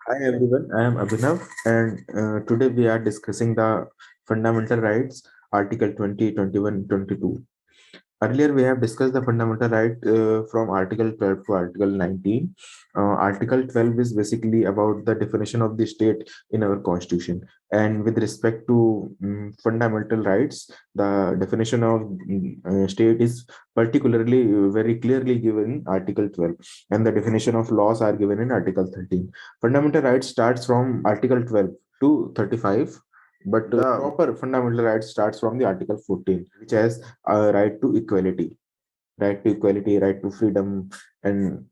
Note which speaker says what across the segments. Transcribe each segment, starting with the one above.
Speaker 1: Hi everyone, I am Abhinav, and today we are discussing the fundamental rights, Article 20, 21, 22. Earlier, we have discussed the fundamental right from Article 12 to Article 19. Article 12 is basically about the definition of the state in our constitution. And with respect to fundamental rights, the definition of state is particularly very clearly given in Article 12. And the definition of laws are given in Article 13. Fundamental rights starts from Article 12 to 35, but the proper fundamental rights starts from the Article 14, which has right to equality, right to freedom, and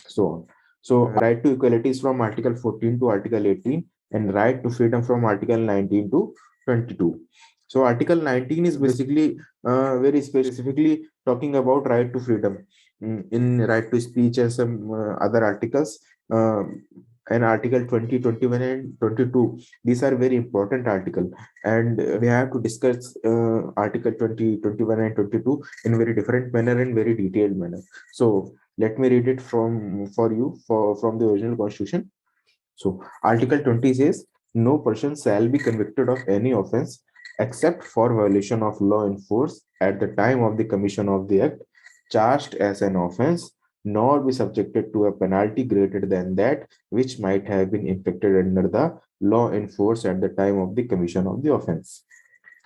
Speaker 1: so on. So, right to equality is from Article 14 to Article 18, and right to freedom from Article 19 to 22. So, Article 19 is basically very specifically talking about right to freedom. In right to speech and some other articles. Uh, and Article 20, 21, and 22. These are very important articles, and we have to discuss Article 20, 21, and 22 in very different manner and very detailed manner. So let me read it from for you from the original constitution. So Article 20 says, no person shall be convicted of any offense except for violation of law in force at the time of the commission of the act charged as an offense, nor be subjected to a penalty greater than that which might have been inflicted under the law in force at the time of the commission of the offense.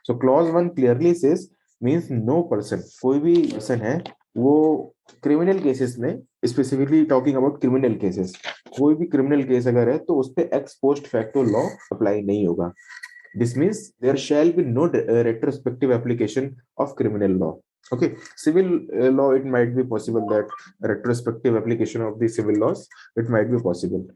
Speaker 1: So clause 1 clearly says means no person, कोई भी person है वो criminal cases में, specifically talking about criminal cases, कोई भी criminal case अगर है तो उस पे x post facto law apply नहीं होगा. This means there shall be no retrospective application of criminal law. Okay, civil law, it might be possible that retrospective application of the civil laws, it might be possible.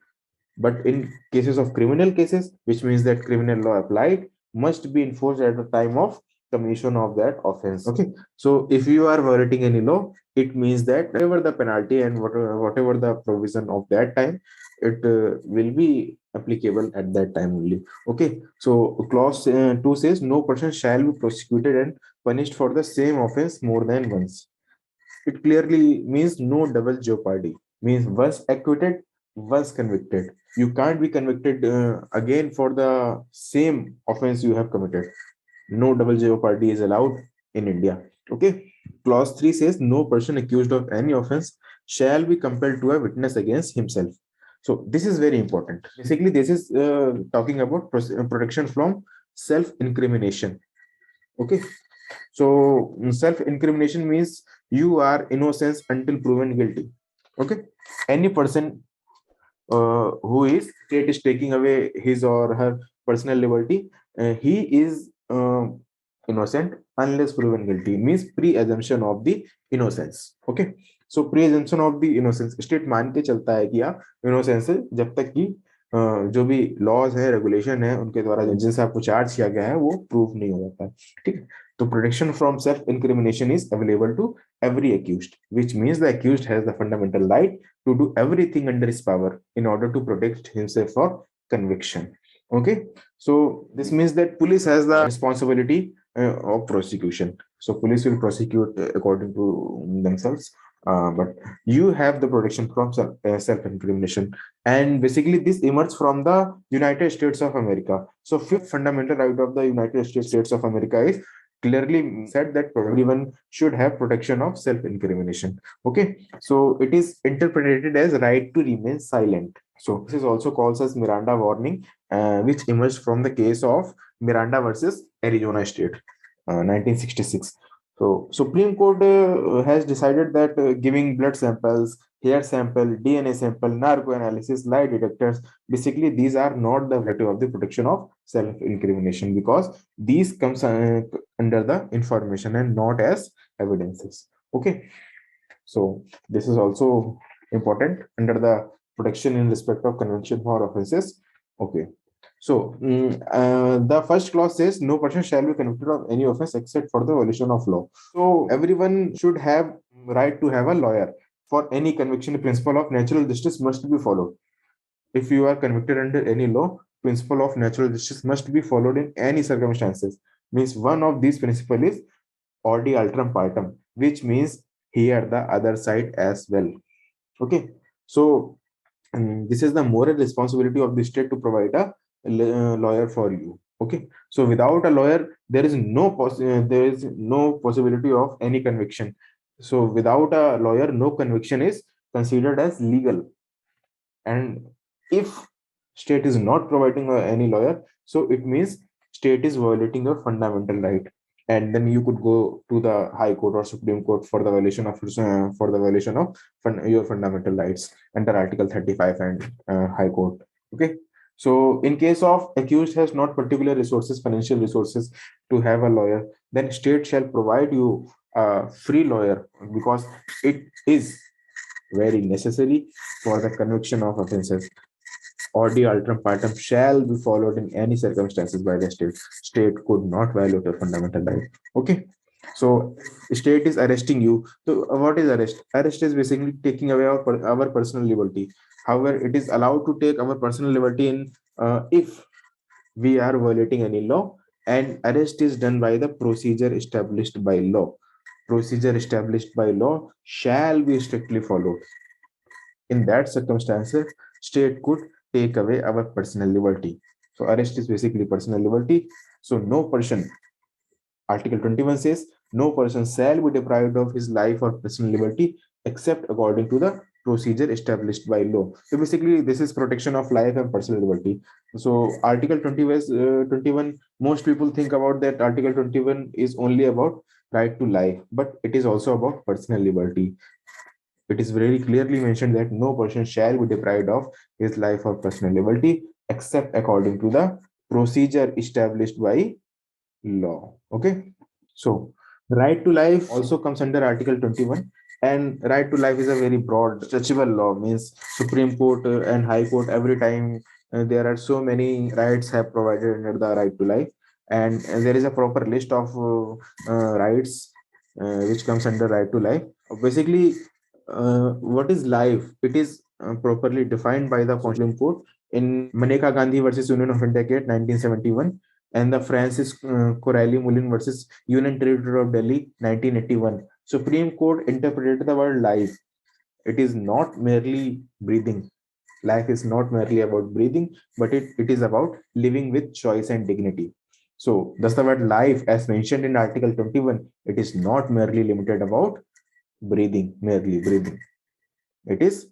Speaker 1: But in cases of criminal cases, which means that criminal law applied must be enforced at the time of commission of that offense. Okay, so if you are violating any law, it means that whatever the penalty and whatever the provision of that time, it will be applicable at that time only. Okay, so clause 2 says no person shall be prosecuted and punished for the same offense more than once. It clearly means no double jeopardy. Means once acquitted, once convicted. You can't be convicted again for the same offense you have committed. No double jeopardy is allowed in India. Okay. Clause 3 says no person accused of any offense shall be compelled to a witness against himself. So this is very important. Basically, this is talking about protection from self-incrimination. Okay. So self-incrimination means you are innocent until proven guilty. Okay. Any person who is state is taking away his or her personal liberty, he is innocent unless proven guilty. Means pre-assumption of the innocence. Okay. So pre-assumption of the innocence, state मान के चलता है कि आप innocence है जब तक कि जो भी लॉज है, रेगुलेशन है, उनके द्वारा जिनसे आपको चार्ज किया गया है वो प्रूफ नहीं हो जाता है. ठीक है. तो protection from self incrimination is available to every accused, which means the accused has the fundamental right to do everything under his power in order to protect himself for conviction. Okay, so this means that police has the responsibility of prosecution. So police will prosecute according to themselves, but you have the protection from self-incrimination. And basically this emerges from the United States of America. So fifth fundamental right of the United States of America is clearly said that everyone should have protection of self-incrimination. Okay, so it is interpreted as right to remain silent. So this is also called as Miranda warning, which emerged from the case of Miranda versus Arizona State, 1966. So Supreme Court has decided that giving blood samples, hair sample, DNA sample, narco analysis, lie detectors, basically these are not the value of the protection of self-incrimination, because these comes under the information and not as evidences. Okay, so this is also important under the protection in respect of convention for offenses. Okay, so the first clause says no person shall be convicted of any offense except for the violation of law. So everyone should have right to have a lawyer. For any conviction, the principle of natural justice must be followed. If you are convicted under any law, principle of natural justice must be followed in any circumstances. Means one of these principles is audi alteram partem, which means hear the other side as well. Okay, so And this is the moral responsibility of the state to provide a lawyer for you. Okay, so without a lawyer, there is no possibility of any conviction. So without a lawyer, no conviction is considered as legal. And if state is not providing any lawyer, so it means state is violating your fundamental right. And then you could go to the high court or supreme court for the violation of your fundamental rights under article 35 and high court. Okay, so in case of accused has not particular resources, financial resources to have a lawyer, then state shall provide you a free lawyer, because it is very necessary for the conviction of offences. Ordi alteram partem shall be followed in any circumstances by the state. State could not violate your fundamental right. Okay. So state is arresting you. So what is arrest? Arrest is basically taking away our personal liberty. However, it is allowed to take our personal liberty in if we are violating any law, and arrest is done by the procedure established by law. Procedure established by law shall be strictly followed. In that circumstances, state could take away our personal liberty. So arrest is basically personal liberty. So no person, Article 21 says, no person shall be deprived of his life or personal liberty except according to the procedure established by law. So basically, this is protection of life and personal liberty. So Article 21, most people think about that Article 21 is only about right to life, but it is also about personal liberty. It is very clearly mentioned that no person shall be deprived of his life or personal liberty except according to the procedure established by law. Okay. So, right to life also comes under Article 21. And right to life is a very broad, stretchable law, means Supreme Court and High Court, every time there are so many rights have provided under the right to life. And there is a proper list of rights which comes under right to life. Basically, what is life? It is properly defined by the Supreme Court in Maneka Gandhi versus Union of India case 1971, and the Francis Corelli Mullin versus Union Territory of Delhi 1981. Supreme Court interpreted the word life. It is not merely breathing. Life is not merely about breathing, but it is about living with choice and dignity. So, thus the word life, as mentioned in Article 21, it is not merely limited about breathing, merely breathing. It is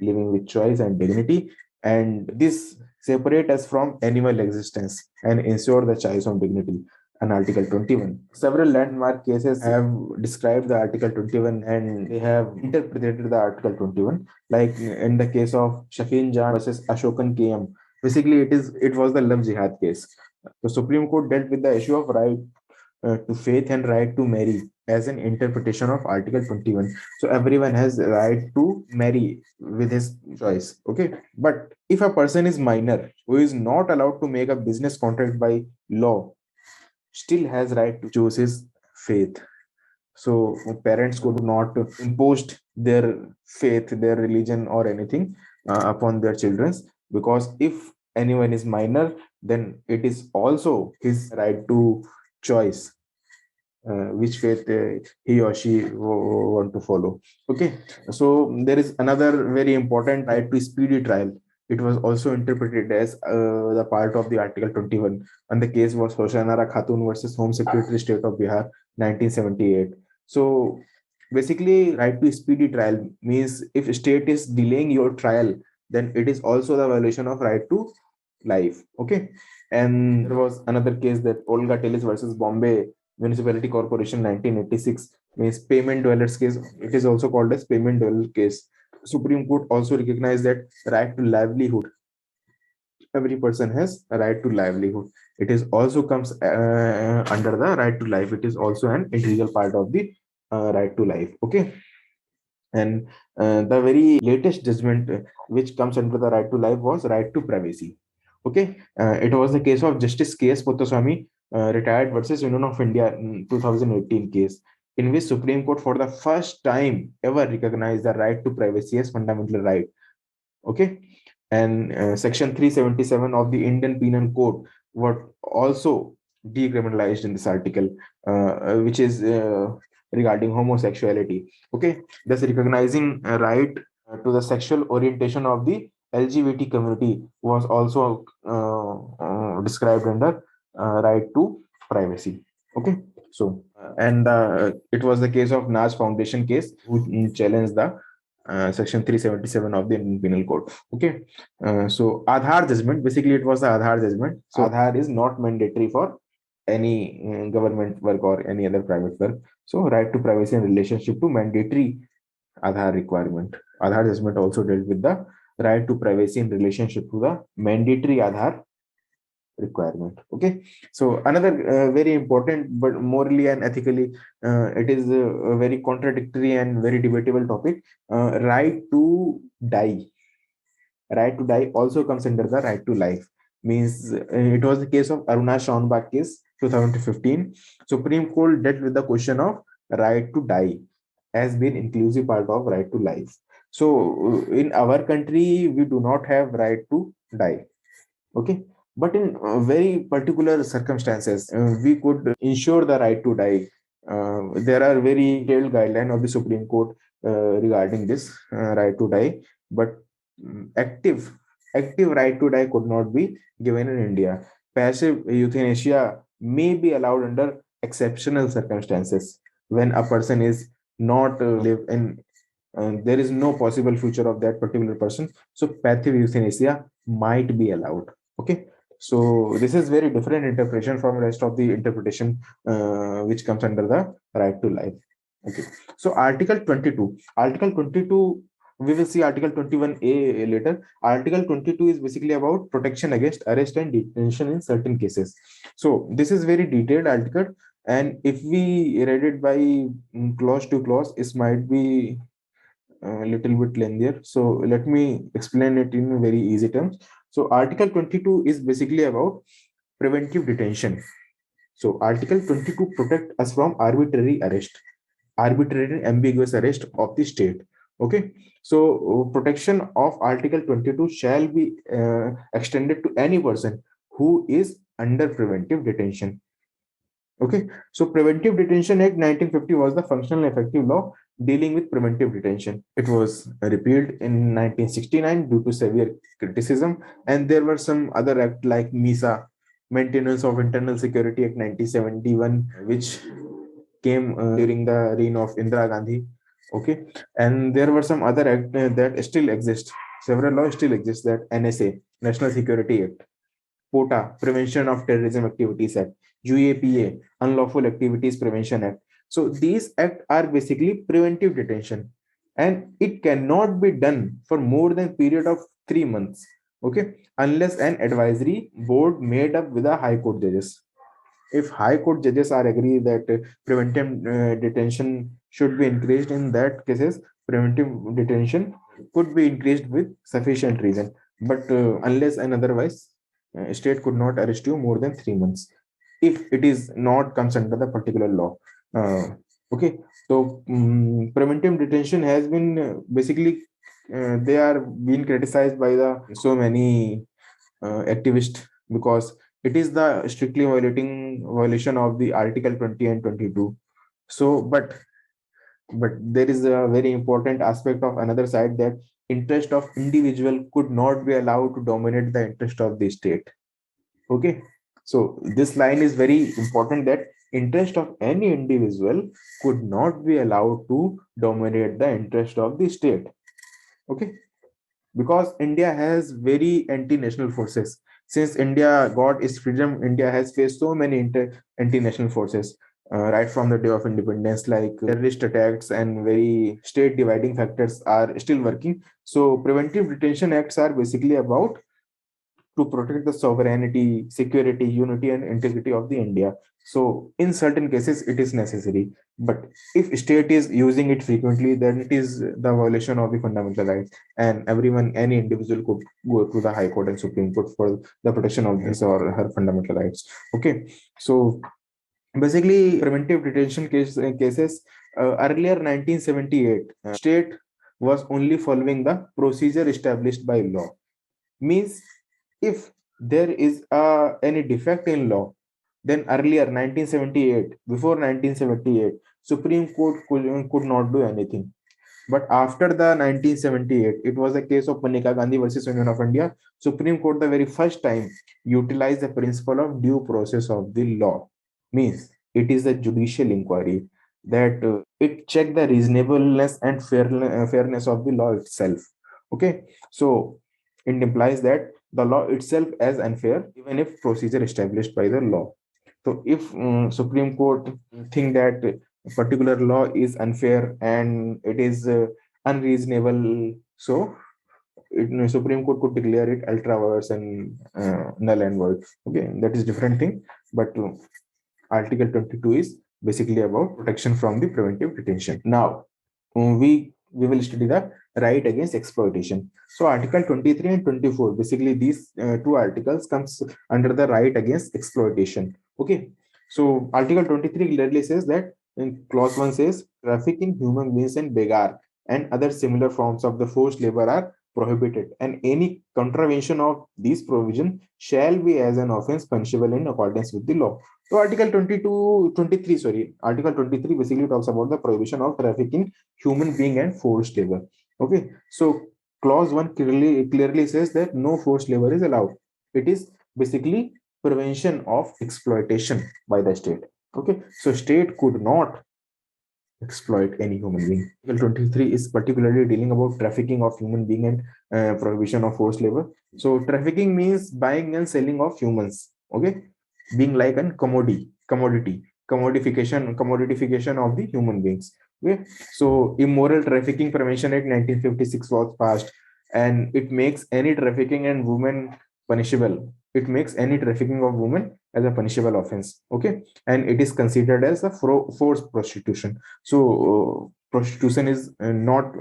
Speaker 1: living with choice and dignity, and this separate us from animal existence and ensure the choice of dignity. And Article 21. Several landmark cases have described the Article 21 and they have interpreted the Article 21. Like in the case of Shafin Jan versus Ashokan KM. Basically, it was the love jihad case. The Supreme Court dealt with the issue of right to faith and right to marry as an interpretation of Article 21. So everyone has right to marry with his choice. Okay. But if a person is minor who is not allowed to make a business contract by law, still has right to choose his faith. So parents could not impose their faith, their religion, or anything upon their children, because if anyone is minor, then it is also his right to choice which faith he or she want to follow. Okay, so there is another very important right to speedy trial. It was also interpreted as the part of the Article 21, and the case was Hoshanara Khatun versus Home Secretary State of Bihar, 1978. So basically, right to speedy trial means if state is delaying your trial, then it is also the violation of right to life. Okay, and there was another case that Olga Tellis versus Bombay Municipality Corporation 1986, means payment dwellers case. It is also called as payment dweller case. Supreme Court also recognized that right to livelihood. Every person has a right to livelihood. It is also comes under the right to life. It is also an integral part of the right to life. Okay, and the very latest judgment which comes under the right to life was right to privacy. Okay, it was the case of Justice K.S. Pottaswamy, retired versus Union of India in 2018 case, in which Supreme Court for the first time ever recognized the right to privacy as fundamental right. Okay, and Section 377 of the Indian Penal Code were also decriminalized in this article, which is regarding homosexuality. Okay, thus recognizing a right to the sexual orientation of the LGBT community was also described under right to privacy. Okay, so and it was the case of Naz Foundation case who challenged the section 377 of the Indian Penal Code. Okay, so Aadhaar judgment, basically it was the Aadhaar judgment. So Aadhaar is not mandatory for any government work or any other private work. So right to privacy in relationship to mandatory Aadhaar requirement. Aadhaar judgment also dealt with the right to privacy in relationship to the mandatory Aadhaar requirement. Okay, so another very important but morally and ethically, it is a very contradictory and very debatable topic. Right to die. Right to die also comes under the right to life. Means it was the case of Aruna Shaunbach case 2015. Supreme Court dealt with the question of right to die has been inclusive part of right to life. So in our country we do not have right to die. Okay, but in very particular circumstances we could ensure the right to die. There are very detailed guidelines of the Supreme Court regarding this right to die, but active right to die could not be given in India. Passive euthanasia may be allowed under exceptional circumstances when a person is not live in there is no possible future of that particular person, so passive euthanasia might be allowed. Okay, so this is very different interpretation from rest of the interpretation which comes under the right to life. Okay, so article 22, article 22, we will see article 21A later. Article 22 is basically about protection against arrest and detention in certain cases. So this is very detailed article, and if we read it by clause to clause, it might be a little bit lengthier. So let me explain it in very easy terms. So Article 22 is basically about preventive detention. So Article 22 protect us from arbitrary arrest, arbitrary and ambiguous arrest of the state. Okay, so protection of Article 22 shall be extended to any person who is under preventive detention. Okay, so Preventive Detention Act 1950 was the functional and effective law dealing with preventive detention. It was repealed in 1969 due to severe criticism, and there were some other act like MISA, Maintenance of Internal Security Act 1971, which came during the reign of Indira Gandhi. Okay, and there were some other act that still exist. Several laws still exist, that NSA, National Security Act, POTA, Prevention of Terrorism Activities Act, UAPA, Unlawful Activities Prevention Act. So these acts are basically preventive detention, and it cannot be done for more than period of 3 months. Okay, unless an advisory board made up with the High Court judges. If High Court judges are agree that preventive detention should be increased, in that cases preventive detention could be increased with sufficient reason. But unless and otherwise, state could not arrest you more than 3 months if it is not comes under the particular law. Okay, so preventive detention has been basically they are being criticized by the so many activists because it is the strictly violation of the Article 20 and 22. So, but there is a very important aspect of another side, that interest of individual could not be allowed to dominate the interest of the state. Okay, so this line is very important, that interest of any individual could not be allowed to dominate the interest of the state. Okay, because India has very anti-national forces. Since India got its freedom, India has faced so many anti-national forces right from the day of independence, like terrorist attacks and very state dividing factors are still working. So preventive detention acts are basically about to protect the sovereignty, security, unity, and integrity of the India. So in certain cases, it is necessary. But if state is using it frequently, then it is the violation of the fundamental rights. And everyone, any individual could go to the High Court and Supreme Court for the protection of his or her fundamental rights. Okay, so basically, preventive detention cases earlier 1978, state was only following the procedure established by law. Means if there is any defect in law, then earlier 1978, before 1978, Supreme Court could not do anything. But after the 1978, it was a case of Maneka Gandhi versus Union of India. Supreme Court, the very first time, utilized the principle of due process of the law. Means it is a judicial inquiry that it check the reasonableness and fairness of the law itself. Okay, so it implies that the law itself is unfair even if procedure established by the law. So if Supreme Court think that a particular law is unfair and it is unreasonable, so Supreme Court could declare it ultra virus and null and void. Okay, that is different thing. But Article 22 is basically about protection from the preventive detention. Now, we will study the right against exploitation. So Article 23 and 24, basically these two articles comes under the right against exploitation. Okay. So Article 23 clearly says that in clause 1 says traffic in human beings and begar and other similar forms of the forced labor are prohibited, and any contravention of these provision shall be as an offense punishable in accordance with the law. So Article 22, 23, sorry, Article 23 basically talks about the prohibition of trafficking human being and forced labor. Okay, so clause 1 clearly says that no forced labor is allowed. It is basically prevention of exploitation by the state. Okay, so state could not exploit any human being. Article 23 is particularly dealing about trafficking of human being and prohibition of forced labor. So trafficking means buying and selling of humans. Okay, being like an commodification of the human beings. Okay, so Immoral Trafficking Prevention Act 1956 was passed, and it makes any trafficking and women punishable. It makes any trafficking of women as a punishable offense. Okay, and it is considered as a forced prostitution. So prostitution is not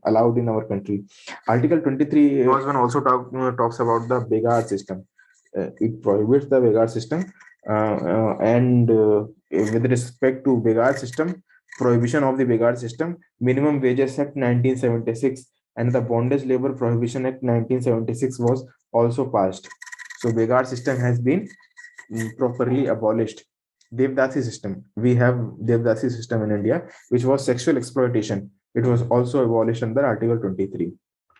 Speaker 1: allowed in our country. Article 23 clause 1 also talks about the begar system. It prohibits the begar system, and with respect to begar system, prohibition of the begar system, minimum wages act 1976 and the bondage labor prohibition act 1976 was also passed. So begar system has been properly abolished. Devdasi system. We have Devdasi system in India, which was sexual exploitation. It was also abolished under Article 23.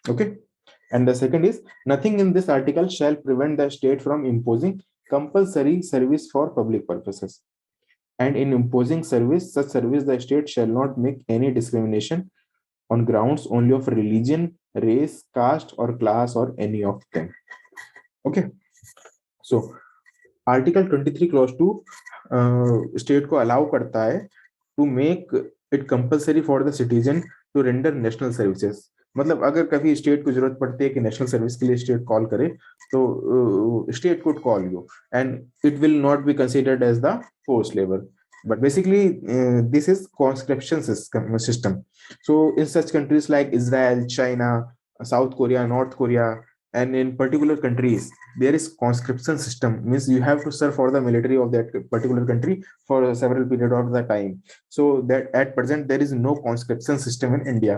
Speaker 1: Okay. And the second is nothing in this article shall prevent the state from imposing compulsory service for public purposes. And in imposing service, such service the state shall not make any discrimination on grounds only of religion, race, caste, or class, or any of them. Okay. So article 23 clause 2 state को allow करता है to make it compulsory for the citizen to render national services. मतलब अगर कभी state को जरूरत पड़ती है कि नेशनल सर्विस के लिए स्टेट कॉल करे तो state could call you and it will not be considered as the force labour. But basically, this is conscription system. So in such countries like Israel, China, South Korea, North Korea, and in particular countries, there is conscription system. Means you have to serve for the military of that particular country for several period of the time. So that at present there is no conscription system in India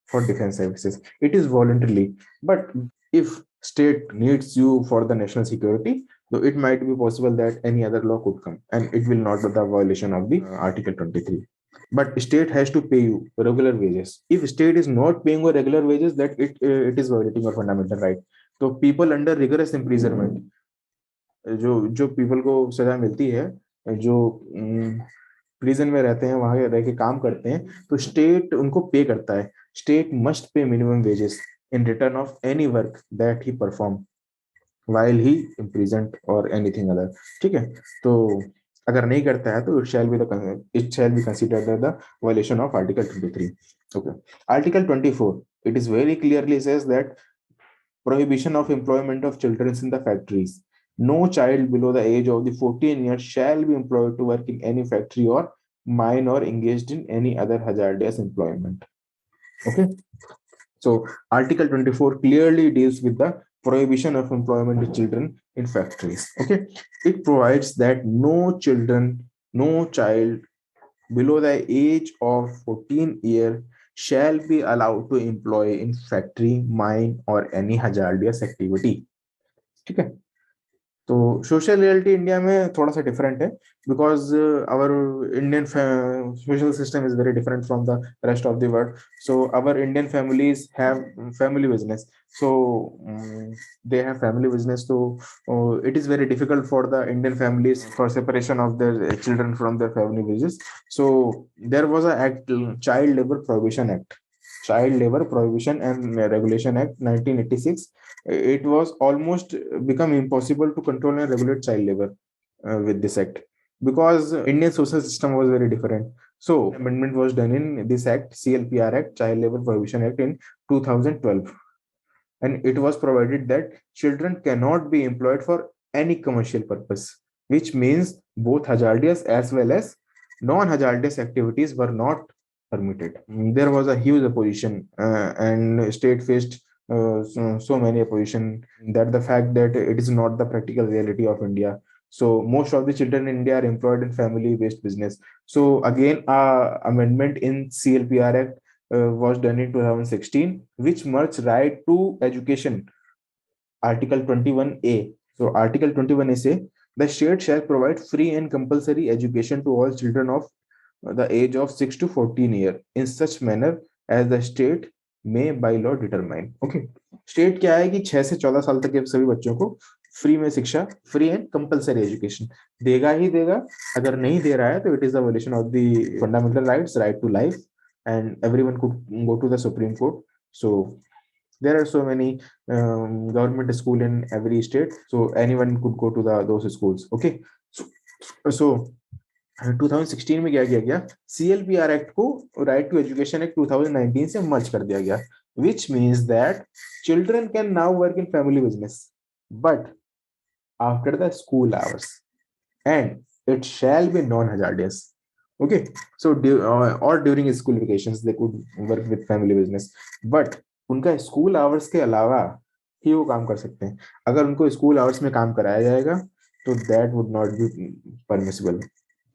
Speaker 1: for defense services. It is voluntarily. But if state needs you for the national security, so it might be possible that any other law could come and it will not be the violation of the Article 23. But state has to pay you regular wages. If state is not paying you regular wages, that it is violating your fundamental right. So people under rigorous imprisonment, जो जो people को सजा मिलती है, जो prison में रहते हैं, वहां रह के काम करते हैं, तो स्टेट उनको पे करता है. State must pay minimum wages in return of any work that he perform while he imprisoned or anything other. ठीक है, तो अगर नहीं करता है तो it shall be considered the violation of Article 23. Okay. Article 24, it is very clearly says that prohibition of employment of children in the factories. No child below the age of the 14 years shall be employed to work in any factory or mine or engaged in any other hazardous employment. Okay. So Article 24 clearly deals with the prohibition of employment of children in factories. Okay. It provides that no child below the age of 14 years shall be allowed to employ in factory, mine or any hazardous activity. ठीक है. तो social reality India में थोड़ा सा different है, because our Indian social system is very different from the rest of the world. So our Indian families have family business. So they have family business. So it is very difficult for the Indian families for separation of their children from their family business. So there was a act, Child Labor Prohibition Act, Child Labor Prohibition and Regulation Act 1986. It was almost become impossible to control and regulate child labor with this act, because Indian social system was very different. So amendment was done in this act, CLPR Act, Child Labor Prohibition Act, in 2012, and it was provided that children cannot be employed for any commercial purpose, which means both hazardous as well as non-hazardous activities were not permitted. There was a huge opposition, and state faced so many opposition, that the fact that it is not the practical reality of India. So most of the children in India are employed in family-based business. So again, amendment in CLPR Act was done in 2016, which merged right to education, Article 21A. So Article 21A say the state shall provide free and compulsory education to all children of the age of 6 to 14 year in such manner as the state may by law determine. Okay. State क्या है कि 6 से 14 साल तक के सभी बच्चों को फ्री में शिक्षा, फ्री एंड कंपलसरी एजुकेशन देगा ही देगा. अगर नहीं दे रहा है तो it is the violation of the fundamental rights, right to life, and everyone could go to the Supreme Court. So there are so many government school in every state, so anyone could go to those schools. Okay. So 2016 में क्या किया गया, CLPR act को right to education act 2019 से मर्ज कर दिया गया, which means that children can now work in family business, but after the school hours, and it shall be non-hazardous. Okay. So or during school vacations they could work with family business, but उनका school hours के अलावा ही वो काम कर सकते हैं. अगर उनको स्कूल आवर्स में काम कराया जाएगा तो that would not be permissible.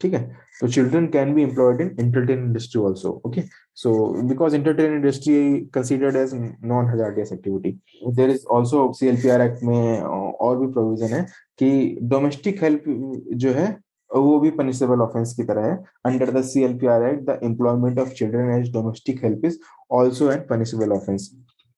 Speaker 1: ठीक है. तो children can be employed in entertainment industry also. Okay. So because entertainment industry considered as non hazardous activity. There is also CLPR act में और भी प्रोविजन है कि डोमेस्टिक हेल्प जो है वो भी पनिशेबल ऑफेंस की तरह है. Under the CLPR act the employment of children as domestic help is also an punishable offence.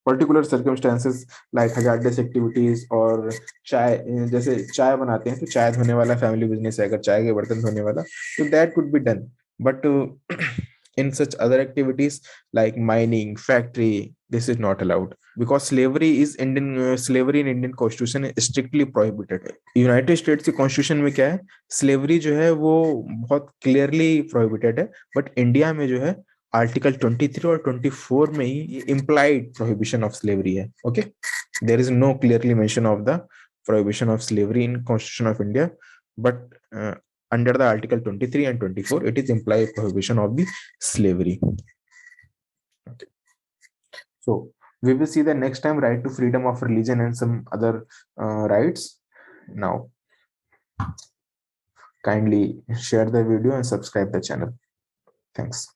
Speaker 1: Particular circumstances like hazardous activities, और चाय, जैसे चाय बनाते हैं तो चाय धोने वाला फैमिली बिजनेस है, अगर चाय के बर्तन धोने वाला, तो that could be done. But in such other activities like mining, factory, this is not allowed, because slavery in Indian constitution is strictly prohibited. United states के कॉन्स्टिट्यूशन में क्या है, स्लेवरी जो है वो बहुत क्लियरली प्रोहिबिटेड है, बट इंडिया में जो है आर्टिकल 23 और 24 में ही implied prohibition of slavery है. Okay. There is no clearly mention of the prohibition of slavery in Constitution of India, but under the Article 23 and 24 it is implied prohibition of the slavery. Okay. So we will see the next time right to freedom of religion and some other rights. Now kindly share the video and subscribe the channel. Thanks.